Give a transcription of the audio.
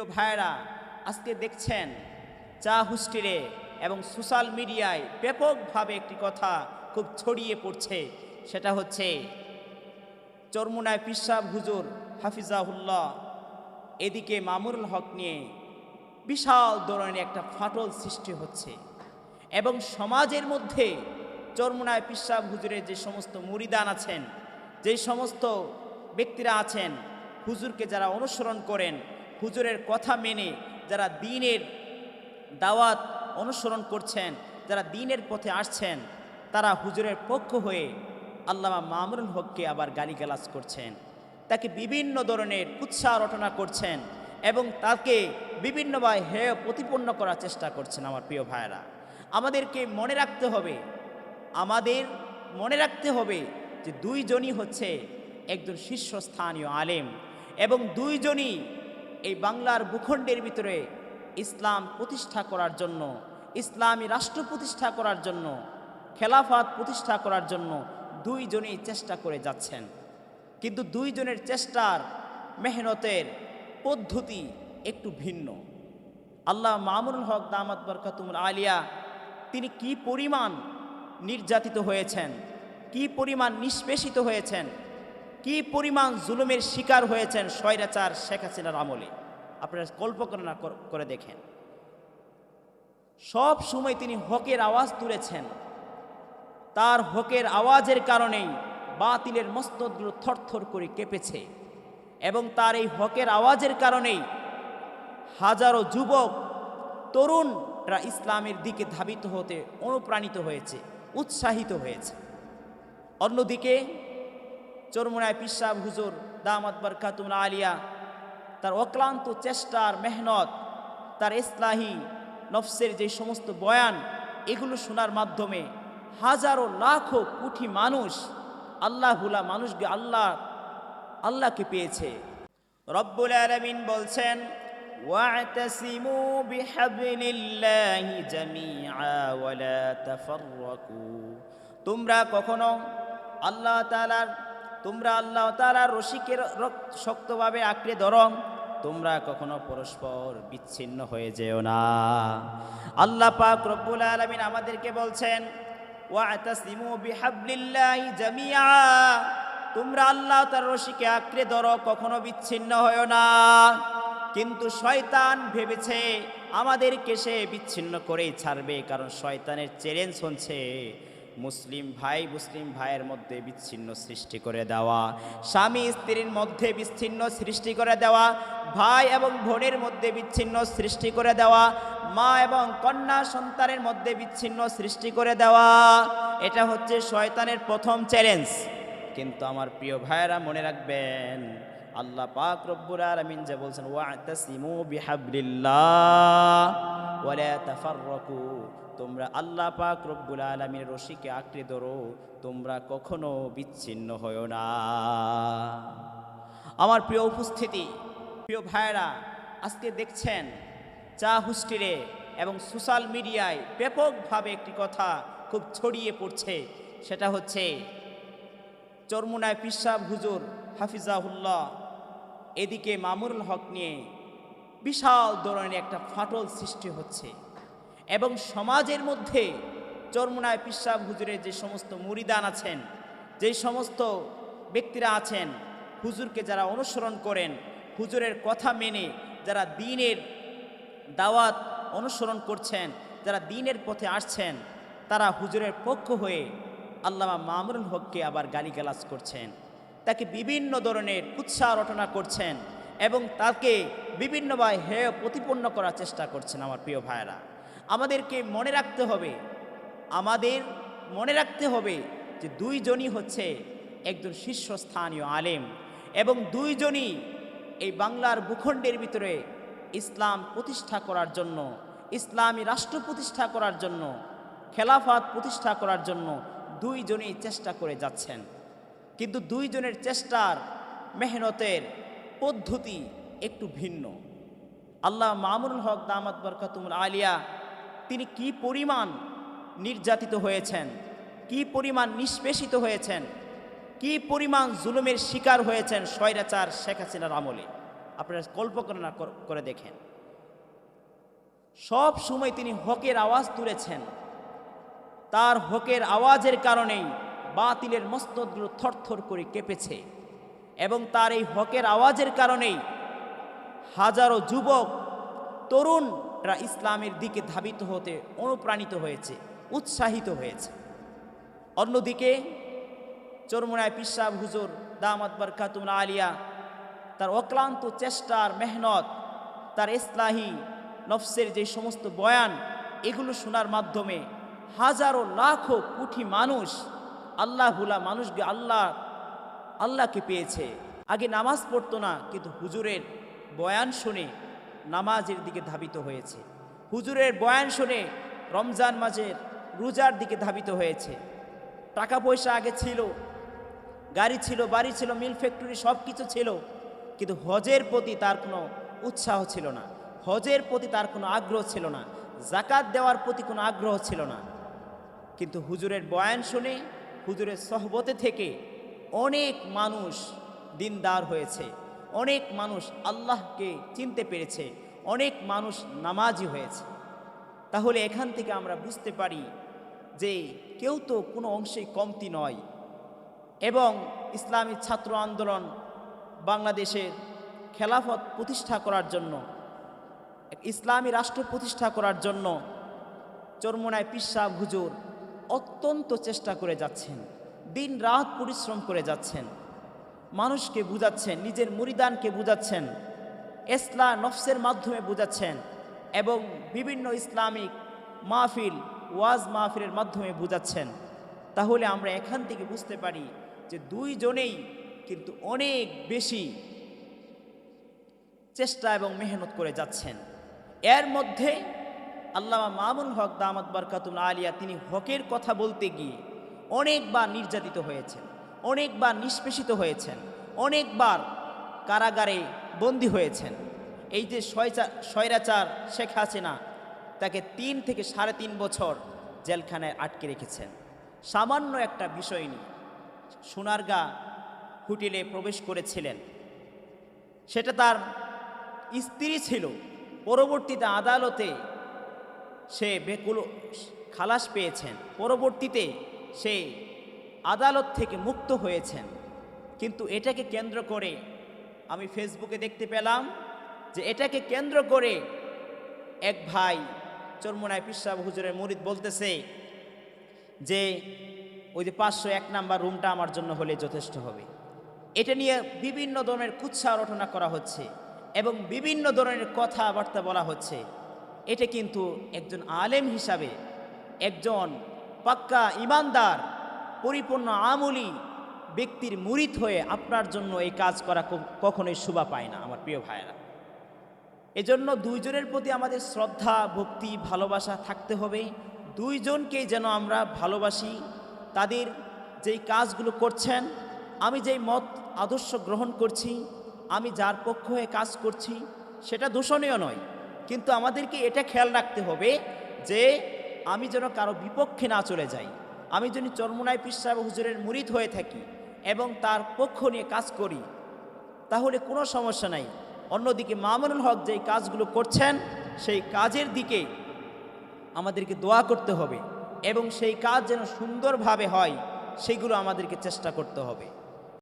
প্রিয় ভাইয়েরা, আজকে দেখছেন চা হুস্টিরে এবং সোশ্যাল মিডিয়ায় ব্যাপকভাবে একটি কথা খুব ছড়িয়ে পড়ছে। সেটা হচ্ছে চরমুনায় পীর সাহেব হুজুর হাফিজাহুল্লাহ, এদিকে মামুনুল হক নিয়ে বিশাল ধরনের একটা ফাটল সৃষ্টি হচ্ছে এবং সমাজের মধ্যে চরমুনায় পীর সাহেব হুজুরের যে সমস্ত মুরিদান আছেন, যে সমস্ত ব্যক্তিরা আছেন, হুজুরকে যারা অনুসরণ করেন, হুজুরের কথা মেনে যারা দ্বীনের দাওয়াত অনুসরণ করছেন, যারা দ্বীনের পথে আসছেন, তারা হুজুরের পক্ষ হয়ে আল্লামা মামুনুল হককে আবার গালিগালাজ করছেন, তাকে বিভিন্ন ধরনের কুৎসা রটনা করছেন এবং তাকে বিভিন্নভাবে হেয় প্রতিপন্ন করার চেষ্টা করছেন। আমার প্রিয় ভাইয়েরা, আমাদেরকে মনে রাখতে হবে যে দুইজনই হচ্ছে একজন শীর্ষস্থানীয় আলেম এবং দুইজনই এই বাংলার ভূখণ্ডের ভিতরে ইসলাম প্রতিষ্ঠা করার জন্য, ইসলামী রাষ্ট্র প্রতিষ্ঠা করার জন্য, খেলাফত প্রতিষ্ঠা করার জন্য দুইজনই চেষ্টা করে যাচ্ছেন। কিন্তু দুইজনের চেষ্টার মেহনতের পদ্ধতি একটু ভিন্ন। আল্লাহ মামুনুল হক দামাত বরকাতুল আলিয়া তিনি কি পরিমাণ নির্যাতিত হয়েছেন, কি পরিমাণ নিষ্পেষিত হয়েছেন, কি পরিমাণ জুলুমের শিকার হয়েছেন স্বৈরাচার শেখ হাসিনার আমলে, আপনারা কল্পনা করে দেখেন। সব সময় তিনি হকের আওয়াজ তুলেছেন, তার হকের আওয়াজের কারণেই বাতিলের মস্তকগুলো থরথর করে কেঁপেছে এবং তার এই হকের আওয়াজের কারণেই হাজারো যুবক তরুণরা ইসলামের দিকে ধাবিত হতে অনুপ্রাণিত হয়েছে, উৎসাহিত হয়েছে। অন্যদিকে চরমুনায় পীর সাহেব হুজুর দামাত বরকাতুল আলিয়া তার অক্লান্ত চেষ্টার মেহনত, তার ইসলাহি নফসের যে সমস্ত বয়ান, এগুলো শোনার মাধ্যমে হাজারো লাখো কোটি মানুষ, আল্লাহুলা মানুষকে আল্লাহকে পেয়েছে। রব্বুল আলামিন বলছেন, ওয়া'তাসিমু বিহাবলিল্লাহি জামিআ ওয়া লা তাফাররাকু, তোমরা আল্লাহ তাআলার রশিকে শক্তভাবে আঁকড়ে ধরো, তোমরা কখনো পরস্পর বিচ্ছিন্ন হয়ে যেও না। আল্লাহ পাক রব্বুল আলামিন আমাদেরকে বলছেন, ওয়া'তাসিমু বিহাবলিল্লাহি জামিআ, তোমরা আল্লাহ তার রশিকে আঁকড়ে ধরো, কখনো বিচ্ছিন্ন হয়ো না। কিন্তু শয়তান ভেবেছে আমাদেরকে সে বিচ্ছিন্ন করেই ছাড়বে, কারণ শয়তানের চ্যালেঞ্জ হচ্ছে মুসলিম ভাইয়ের মধ্যে বিচ্ছিন্ন সৃষ্টি করে দেওয়া, স্বামী স্ত্রীর মধ্যে বিচ্ছিন্ন সৃষ্টি করে দেওয়া, ভাই এবং বোনের মধ্যে বিচ্ছিন্ন সৃষ্টি করে দেওয়া, মা এবং কন্যা সন্তানের মধ্যে বিচ্ছিন্ন সৃষ্টি করে দেওয়া। এটা হচ্ছে শয়তানের প্রথম চ্যালেঞ্জ। কিন্তু আমার প্রিয় ভাইয়েরা, মনে রাখবেন আল্লাহ পাক রব্বুল আলামিন যে বলছেন, ওয়া'তাসিমু বিহাবলিল্লাহ ওয়া লা তাফাররাকু, তোমরা আল্লাহ পাক রব্বুল আলামিনের রশিকে আঁকড়ে ধরো, তোমরা কখনো বিচ্ছিন্ন হয়ো না। আমার প্রিয় উপস্থিতি, প্রিয় ভাইয়েরা, আজকে দেখছেন চা হুস্টিরে এবং সোশ্যাল মিডিয়ায় ব্যাপকভাবে একটি কথা খুব ছড়িয়ে পড়ছে। সেটা হচ্ছে চরমুনায় পীর সাহেব হুজুর হাফিজাহুল্লাহ, এদিকে মামুনুল হক নিয়ে বিশাল ধরনের একটা ফাটল সৃষ্টি হচ্ছে এবং সমাজের মধ্যে চরমুনায় পীর সাহেব হুজুরের যে সমস্ত মুরিদান আছেন, যে সমস্ত ব্যক্তিরা আছেন, হুজুরকে যারা অনুসরণ করেন, হুজুরের কথা মেনে যারা দ্বীনের দাওয়াত অনুসরণ করছেন, যারা দ্বীনের পথে আসছেন, তারা হুজুরের পক্ষ হয়ে আল্লামা মামুনুল হককে আবার গালিগালাজ করছেন, তাকে বিভিন্ন ধরনের কুৎসা রটনা করছেন এবং তাকে বিভিন্নভাবে হেয় প্রতিপন্ন করার চেষ্টা করছেন। আমার প্রিয় ভাইয়েরা, আমাদেরকে মনে রাখতে হবে যে দুইজনই হচ্ছে একজন শীর্ষস্থানীয় আলেম এবং দুইজনই এই বাংলার ভূখণ্ডের ভিতরে ইসলাম প্রতিষ্ঠা করার জন্য, ইসলামী রাষ্ট্র প্রতিষ্ঠা করার জন্য, খেলাফত প্রতিষ্ঠা করার জন্য দুইজনই চেষ্টা করে যাচ্ছেন। কিন্তু দুইজনের চেষ্টার মেহনতের পদ্ধতি একটু ভিন্ন। আল্লাহ মামুনুল হক দামাত বরকাতুল আলিয়া তিনি কি পরিমাণ নির্যাতিত হয়েছেন, কি পরিমাণ নিষ্পেষিত হয়েছেন, কি পরিমাণ জুলুমের শিকার হয়েছেন স্বৈরাচার শেখ হাসিনার আমলে, আপনারা কল্পনা করে দেখেন। সব সময় তিনি হকের আওয়াজ তুলেছেন। তার হকের আওয়াজের কারণেই বাতিলের মস্তকগুলো থরথর করে কেঁপেছে, এবং তার এই হকের আওয়াজের কারণেই হাজারো যুবক তরুণরা ইসলামের দিকে ধাবিত হতে অনুপ্রাণিত হয়েছে, উৎসাহিত হয়েছে। অন্যদিকে চরমুনায় পীর সাহেব হুজুর দামাত বরকাতুল আলিয়া তার অক্লান্ত চেষ্টার মেহনত, তার ইসলাহি নফসের যে সমস্ত বয়ান, এগুলো শোনার মাধ্যমে হাজারো লাখো কোটি মানুষ, আল্লাহ ভুলা মানুষকে আল্লাহকে পেয়েছে। আগে নামাজ পড়তো না, কিন্তু হুজুরের বয়ান শুনে নামাজের দিকে ধাবিত হয়েছে। হুজুরের বয়ান শুনে রমজান মাসের রোজার দিকে ধাবিত হয়েছে। টাকা পয়সা আগে ছিল, গাড়ি ছিল, বাড়ি ছিল, মিল ফ্যাক্টরি সব কিছু ছিল, কিন্তু হজের প্রতি তার কোনো উৎসাহ ছিল না, হজের প্রতি তার কোনো আগ্রহ ছিল না, জাকাত দেওয়ার প্রতি কোনো আগ্রহ ছিল না। কিন্তু হুজুরের বয়ান শুনে, হুজুরের সহবতে থেকে অনেক মানুষ দিনদার হয়েছে, অনেক মানুষ আল্লাহকে চিনতে পেরেছে, অনেক মানুষ নামাজি হয়েছে। তাহলে এখান থেকে আমরা বুঝতে পারি যে কেউ তো কোনো অংশেই কমতি নয়। এবং ইসলামী ছাত্র আন্দোলন বাংলাদেশের খেলাফত প্রতিষ্ঠা করার জন্য, ইসলামী রাষ্ট্র প্রতিষ্ঠা করার জন্য চরমুনায় পীর সাহেব হুজুর অত্যন্ত চেষ্টা করে যাচ্ছেন, দিন রাত পরিশ্রম করে যাচ্ছেন, মানুষকে বুঝাচ্ছেন, নিজের মুরিদানকে বুঝাচ্ছেন, ইসলাম নফসের মাধ্যমে বুঝাচ্ছেন, এবং বিভিন্ন ইসলামিক মাহফিল, ওয়াজ মাহফিলের মাধ্যমে বুঝাচ্ছেন। তাহলে আমরা এখান থেকে বুঝতে পারি যে দুইজনেই কিন্তু অনেক বেশি চেষ্টা এবং মেহনত করে যাচ্ছেন। এর মধ্যে আল্লামা মামুনুল হক দামাত বরকাতুল আলিয়া তিনি হকের কথা বলতে গিয়ে অনেকবার নির্যাতিত হয়েছেন, অনেকবার নিষ্পেষিত হয়েছেন, অনেকবার কারাগারে বন্দী হয়েছেন। এই যে স্বৈরাচার শেখ হাসিনা তাকে 3 থেকে 3.5 বছর জেলখানায় আটকে রেখেছেন সামান্য একটা বিষয় নিয়ে। সোনারগাঁ হোটেলে প্রবেশ করেছিলেন, সেটা তার স্ত্রী ছিল, পরবর্তীতে আদালতে সে বেকুল খালাস পেয়েছেন, পরবর্তীতে সে আদালত থেকে মুক্ত হয়েছেন। কিন্তু এটাকে কেন্দ্র করে আমি ফেসবুকে দেখতে পেলাম যে এটাকে কেন্দ্র করে এক ভাই চরমুনায় পীর সাহেব হুজুরের মুরিদ বলতেছে যে ওই যে 501 নাম্বার রুমটা আমার জন্য হলে যথেষ্ট হবে। এটা নিয়ে বিভিন্ন ধরনের কুৎসা রটনা করা হচ্ছে এবং বিভিন্ন ধরনের কথাবার্তা বলা হচ্ছে। এটা কিন্তু একজন আলেম হিসাবে, একজন পাক্কা ইমানদার, পরিপূর্ণ আমলি ব্যক্তির মুরিদ হয়ে আপনার জন্য এই কাজ করা কখনোই শোভা পায় না আমার প্রিয় ভাইয়েরা। এজন্য দুইজনের প্রতি আমাদের শ্রদ্ধা, ভক্তি, ভালোবাসা থাকতে হবে। দুইজনকেই যেন আমরা ভালোবাসি। তাদের যেই কাজগুলো করছেন, আমি যেই মত আদর্শ গ্রহণ করছি, আমি যার পক্ষ হয়ে কাজ করছি, সেটা দূষণীয় নয়, কিন্তু আমাদেরকে এটা খেয়াল রাখতে হবে যে আমি যেন কারো বিপক্ষে না চলে যাই। আমি যদি চরমুনায় পীর সাহেব হুজুরের মুরিদ হয়ে থাকি এবং তার পক্ষ নিয়ে কাজ করি, তাহলে কোনো সমস্যা নাই। অন্যদিকে মামুনুল হক যেই কাজগুলো করছেন, সেই কাজের দিকে আমাদেরকে দোয়া করতে হবে এবং সেই কাজ যেন সুন্দরভাবে হয়, সেগুলো আমাদেরকে চেষ্টা করতে হবে।